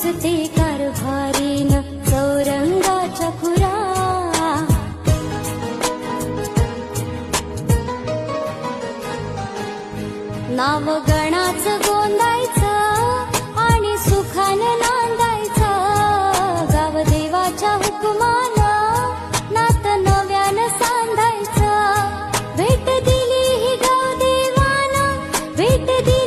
दिसते कारभारीन चौरंगाच्या खुरा. नाव गणाचं गोंदायचं आणि सुखानं नांदायचं. गाव देवाच्या हुकुमानं नात नव्यानं सांधायचं. भेट दिली ही गाव देवानं, भेट दिली